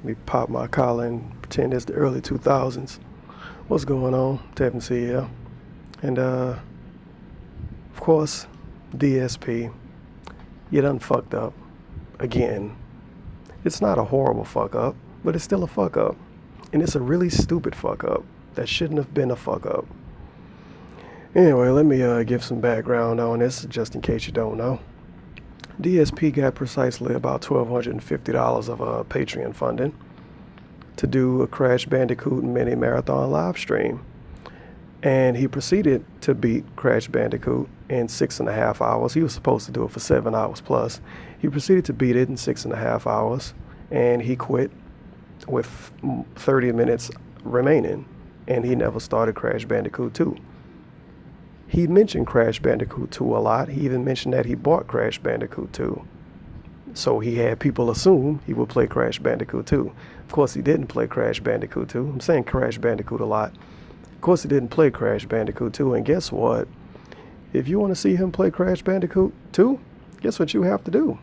Let me pop my collar and pretend it's the early 2000s. What's going on? Tevin C here. And of course, DSP, you done fucked up. Again. It's not a horrible fuck up, but it's still a fuck up. And it's a really stupid fuck up that shouldn't have been a fuck up. Anyway, let me give some background on this just in case you don't know. DSP got precisely about $1,250 of Patreon funding to do a Crash Bandicoot mini marathon live stream. And he proceeded to beat Crash Bandicoot in 6.5 hours. He was supposed to do it for 7 hours plus. He proceeded to beat it in 6.5 hours, and he quit with 30 minutes remaining, and he never started Crash Bandicoot 2. He mentioned Crash Bandicoot 2 a lot. He even mentioned that he bought Crash Bandicoot 2. So he had people assume he would play Crash Bandicoot 2. Of course, he didn't play Crash Bandicoot 2. I'm saying Crash Bandicoot a lot. Of course, he didn't play Crash Bandicoot 2. And guess what? If you want to see him play Crash Bandicoot 2, guess what you have to do?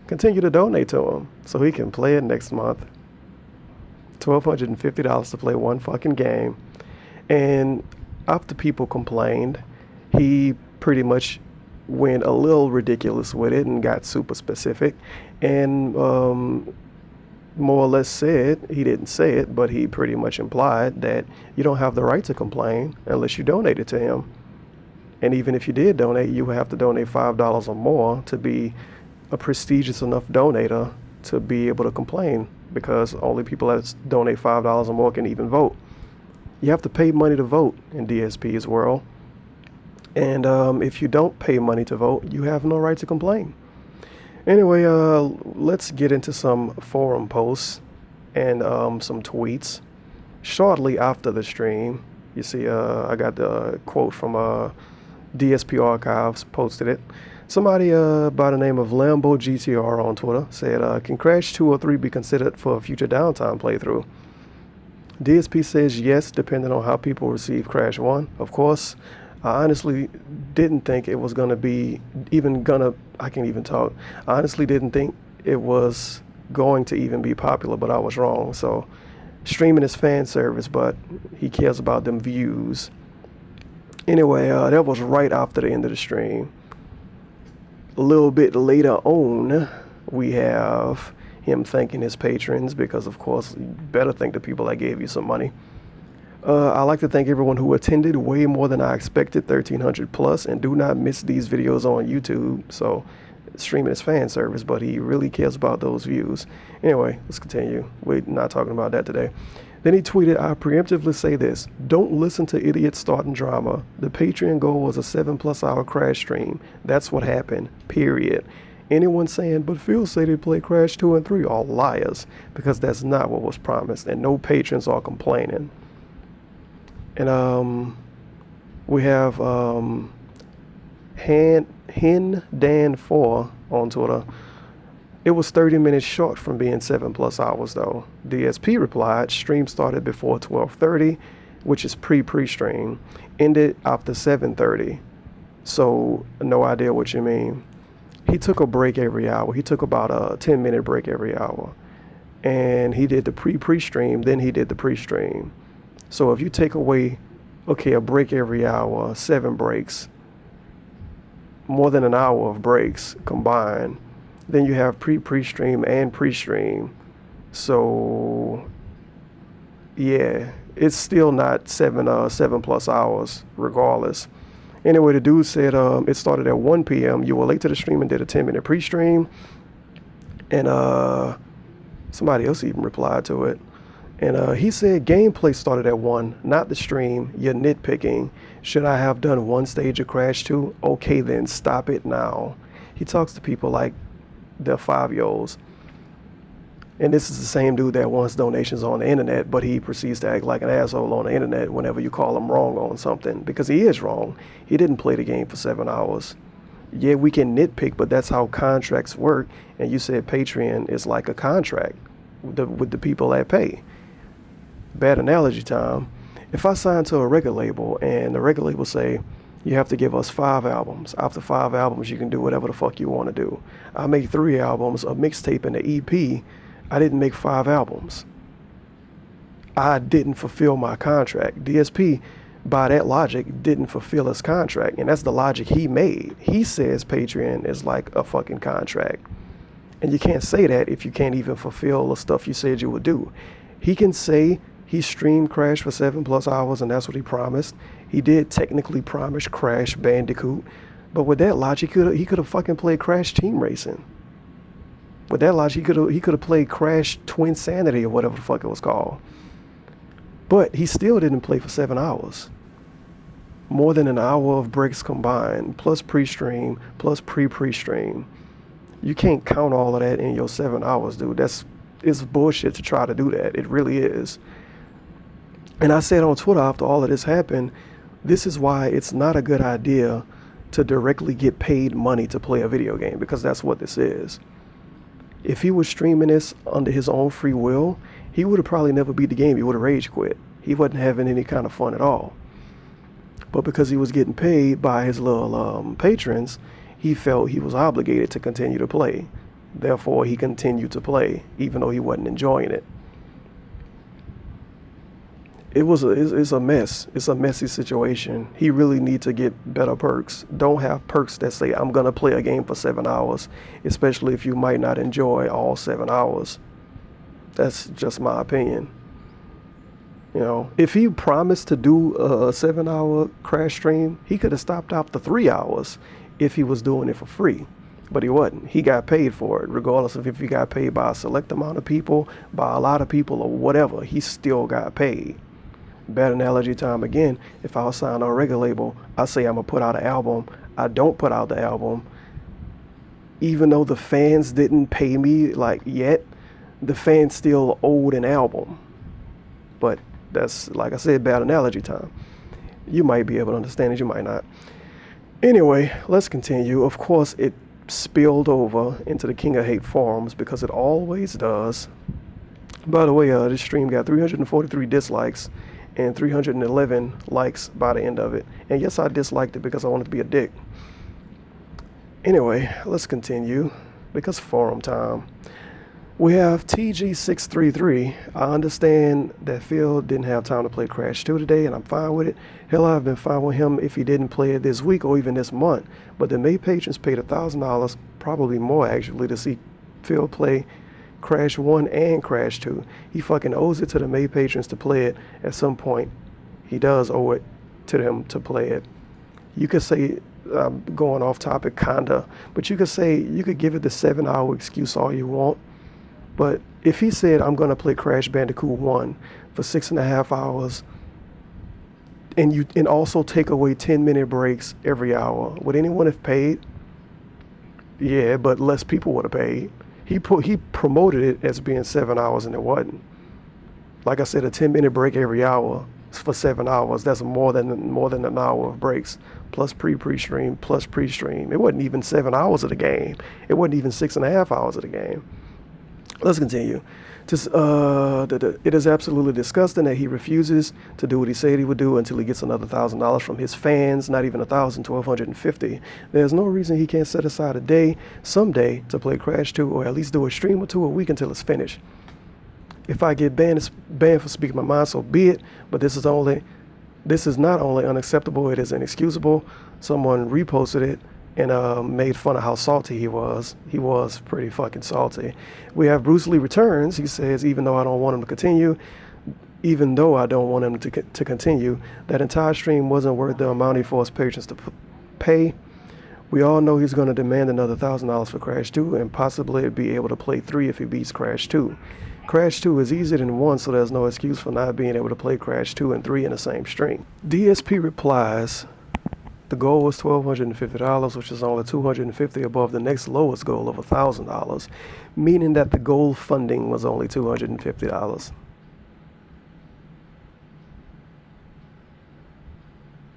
Continue to donate to him so he can play it next month. $1,250 to play one fucking game. And after people complained, he pretty much went a little ridiculous with it and got super specific and more or less said, he didn't say it, but he pretty much implied that you don't have the right to complain unless you donated to him. And even if you did donate, you would have to donate $5 or more to be a prestigious enough donator to be able to complain, because only people that donate $5 or more can even vote. You have to pay money to vote in DSP's world. And if you don't pay money to vote, you have no right to complain. Anyway, let's get into some forum posts and some tweets. Shortly after the stream, you see, I got the quote from DSP Archives, posted it. Somebody by the name of Lambo GTR on Twitter said, can Crash 2 or 3 be considered for a future downtime playthrough? DSP says yes, depending on how people receive Crash 1. Of course, I honestly didn't think it was going to be I can't even talk. I honestly didn't think it was going to even be popular, but I was wrong. So streaming is fan service, but he cares about them views. Anyway, that was right after the end of the stream. A little bit later on, we have him thanking his patrons because, of course, you better thank the people that gave you some money. I'd like to thank everyone who attended, way more than I expected, 1,300 plus, and do not miss these videos on YouTube. So streaming is fan service, but he really cares about those views. Anyway, let's continue. We're not talking about that today. Then he tweeted, I preemptively say this, don't listen to idiots starting drama. The Patreon goal was a 7+ hour Crash stream. That's what happened, period. Anyone saying, but Phil said he'd play Crash 2 and 3 are liars, because that's not what was promised, and no patrons are complaining. And we have Hen Dan 4 on Twitter. It was 30 minutes short from being 7+ hours though. DSP replied, stream started before 12:30, which is pre-stream, ended after 7:30. So no idea what you mean. He took a break every hour. He took about a 10-minute break every hour. And he did the pre-stream, then he did the pre-stream. So if you take away, okay, a break every hour, 7 breaks, more than an hour of breaks combined, then you have pre-stream and pre-stream. So yeah, it's still not 7+ hours regardless. Anyway, the dude said it started at 1 p.m. You were late to the stream and did a 10-minute pre-stream. And somebody else even replied to it. And he said gameplay started at 1, not the stream. You're nitpicking. Should I have done 1 stage of Crash 2? Okay, then stop it now. He talks to people like they're 5-year-olds. And this is the same dude that wants donations on the internet, but he proceeds to act like an asshole on the internet whenever you call him wrong on something, because he is wrong. He didn't play the game for 7 hours. Yeah, we can nitpick, but that's how contracts work. And you said Patreon is like a contract with the people that pay. Bad analogy time. If I sign to a record label and the record label say, you have to give us 5 albums. After 5 albums, you can do whatever the fuck you want to do. I make 3 albums, a mixtape and an EP, I didn't make 5 albums. I didn't fulfill my contract. DSP, by that logic, didn't fulfill his contract. And that's the logic he made. He says Patreon is like a fucking contract. And you can't say that if you can't even fulfill the stuff you said you would do. He can say he streamed Crash for 7+ hours and that's what he promised. He did technically promise Crash Bandicoot. But with that logic, he could have fucking played Crash Team Racing. With that logic, he could have played Crash Twin Sanity or whatever the fuck it was called. But he still didn't play for 7 hours. More than an hour of breaks combined, plus pre-stream, plus pre-stream. You can't count all of that in your 7 hours, dude. It's bullshit to try to do that. It really is. And I said on Twitter after all of this happened, this is why it's not a good idea to directly get paid money to play a video game, because that's what this is. If he was streaming this under his own free will, he would have probably never beat the game. He would have rage quit. He wasn't having any kind of fun at all. But because he was getting paid by his little patrons, he felt he was obligated to continue to play. Therefore, he continued to play, even though he wasn't enjoying it. It's a mess. It's a messy situation. He really needs to get better perks. Don't have perks that say, I'm going to play a game for 7 hours, especially if you might not enjoy all 7 hours. That's just my opinion. You know, if he promised to do a 7-hour Crash stream, he could have stopped after 3 hours if he was doing it for free. But he wasn't. He got paid for it, regardless of if he got paid by a select amount of people, by a lot of people, or whatever. He still got paid. Bad analogy time again. If I was signed on a record label, I say I'm going to put out an album. I don't put out the album. Even though the fans didn't pay me like yet, the fans still owed an album. But that's, like I said, bad analogy time. You might be able to understand it, you might not. Anyway, let's continue. Of course, it spilled over into the King of Hate forums because it always does. By the way, this stream got 343 dislikes and 311 likes by the end of it. And yes, I disliked it because I wanted to be a dick. Anyway, let's continue because forum time. We have TG633. I understand that Phil didn't have time to play Crash 2 today, and I'm fine with it. Hell, I've been fine with him if he didn't play it this week or even this month. But the May patrons paid $1,000, probably more actually, to see Phil play Crash 1 and Crash 2. He fucking owes it to the May patrons to play it at some point. He does owe it to them to play it. You could say, going off topic kinda, but you could give it the 7-hour excuse all you want. But if he said, I'm going to play Crash Bandicoot 1 for 6.5 hours, and also take away 10-minute breaks every hour, would anyone have paid? Yeah, but less people would have paid. He promoted it as being 7 hours, and it wasn't. Like I said, a 10-minute break every hour for 7 hours. That's more than an hour of breaks, plus pre-stream, plus pre-stream. It wasn't even 7 hours of the game. It wasn't even 6.5 hours of the game. Let's continue. It is absolutely disgusting that he refuses to do what he said he would do until he gets another $1,000 from his fans, not even 1,000, 1,250. There's no reason he can't set aside a day, someday, to play Crash 2 or at least do a stream or two a week until it's finished. If I get banned for speaking my mind, so be it, but this is not only unacceptable, it is inexcusable. Someone reposted it and made fun of how salty he was. He was pretty fucking salty. We have Bruce Lee Returns. He says, even though I don't want him to continue, that entire stream wasn't worth the amount he forced patrons to pay. We all know he's going to demand another $1,000 for Crash 2 and possibly be able to play 3 if he beats Crash 2. Crash 2 is easier than 1, so there's no excuse for not being able to play Crash 2 and 3 in the same stream. DSP replies, the goal was $1,250, which is only $250 above the next lowest goal of $1,000, meaning that the goal funding was only $250.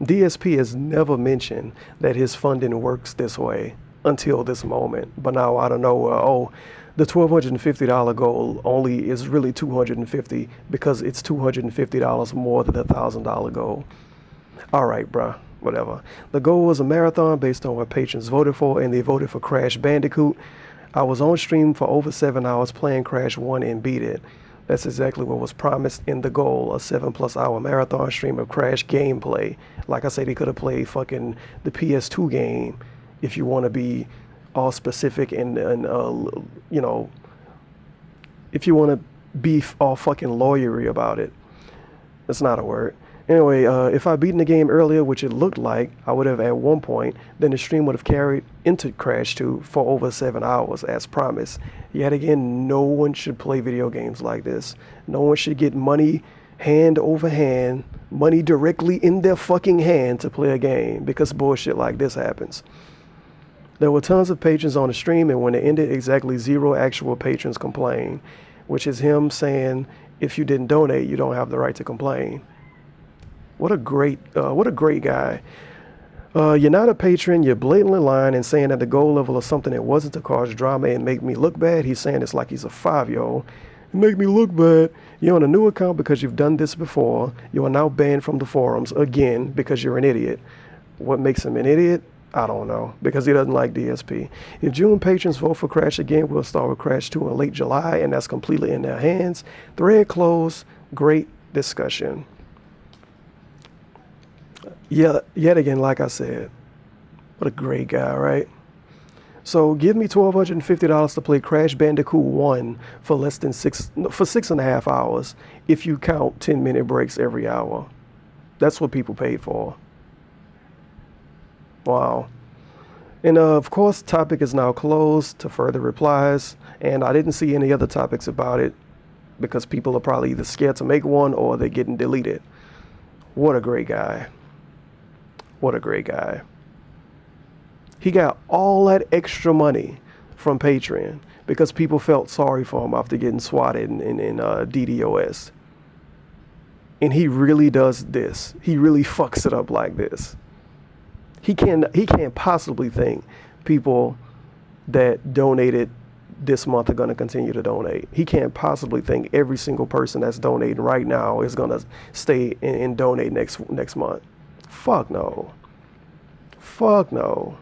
DSP has never mentioned that his funding works this way until this moment, but now I don't know, the $1,250 goal only is really $250 because it's $250 more than the $1,000 goal. All right, bruh. Whatever. The goal was a marathon based on what patrons voted for, and they voted for Crash Bandicoot. I was on stream for over 7 hours playing Crash 1 and beat it. That's exactly what was promised in the goal, a 7+ hour marathon stream of Crash gameplay. Like I said, he could have played fucking the PS2 game if you want to be all specific and you know, if you want to be all fucking lawyery about it. That's not a word. Anyway, if I'd beaten the game earlier, which it looked like I would have at one point, then the stream would have carried into Crash 2 for over 7 hours as promised. Yet again, no one should play video games like this. No one should get money hand over hand, money directly in their fucking hand to play a game, because bullshit like this happens. There were tons of patrons on the stream, and when it ended, exactly 0 actual patrons complained, which is him saying, if you didn't donate, you don't have the right to complain. What a great guy. You're not a patron, you're blatantly lying and saying that the goal level of something that wasn't to cause drama and make me look bad. He's saying it's like he's a 5-year-old. Make me look bad. You're on a new account because you've done this before. You are now banned from the forums again because you're an idiot. What makes him an idiot? I don't know, because he doesn't like DSP. If June patrons vote for Crash again, we'll start with Crash 2 in late July, and that's completely in their hands. Thread closed. Great discussion. Yeah, yet again, like I said, what a great guy, right? So give me $1,250 to play Crash Bandicoot 1 for less than 6.5 hours if you count 10-minute breaks every hour. That's what people paid for. Wow. And of course, topic is now closed to further replies, and I didn't see any other topics about it because people are probably either scared to make one or they're getting deleted. What a great guy. What a great guy. He got all that extra money from Patreon because people felt sorry for him after getting swatted in DDoS. And he really does this. He really fucks it up like this. He can't possibly think people that donated this month are going to continue to donate. He can't possibly think every single person that's donating right now is going to stay and donate next month. Fuck no. Fuck no.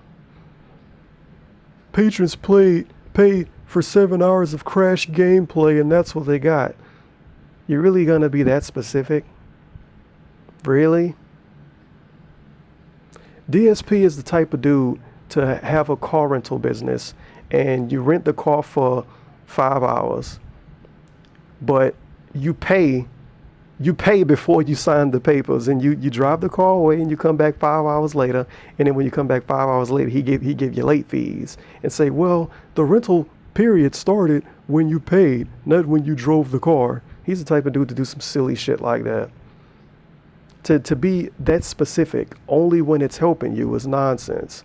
Patrons paid for 7 hours of Crash gameplay, and that's what they got. You really gonna be that specific? Really? DSP is the type of dude to have a car rental business, and you rent the car for 5 hours, but you pay before you sign the papers, and you drive the car away and you come back 5 hours later, and then when you come back 5 hours later, he give you late fees and say, well, the rental period started when you paid, not when you drove the car. He's the type of dude to do some silly shit like that. To be that specific only when it's helping you is nonsense.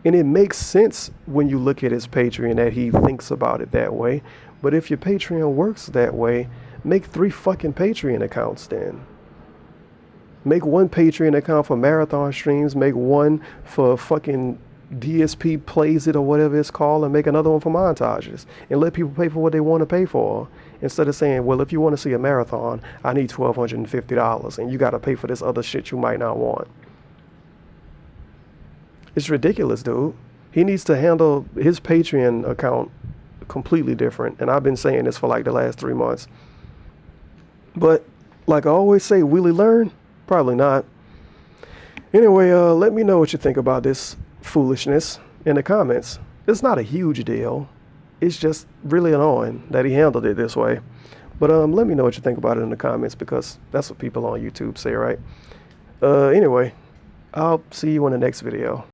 And it makes sense when you look at his Patreon that he thinks about it that way. But if your Patreon works that way, make 3 fucking Patreon accounts then. Make one Patreon account for marathon streams, make one for fucking DSP plays it or whatever it's called, and make another one for montages. And let people pay for what they want to pay for. Instead of saying, well, if you want to see a marathon, I need $1,250 and you got to pay for this other shit you might not want. It's ridiculous, dude. He needs to handle his Patreon account completely different. And I've been saying this for like the last 3 months. But like I always say, will he learn? Probably not. Anyway, let me know what you think about this foolishness in the comments. It's not a huge deal. It's just really annoying that he handled it this way. But let me know what you think about it in the comments, because that's what people on YouTube say, right? Anyway, I'll see you in the next video.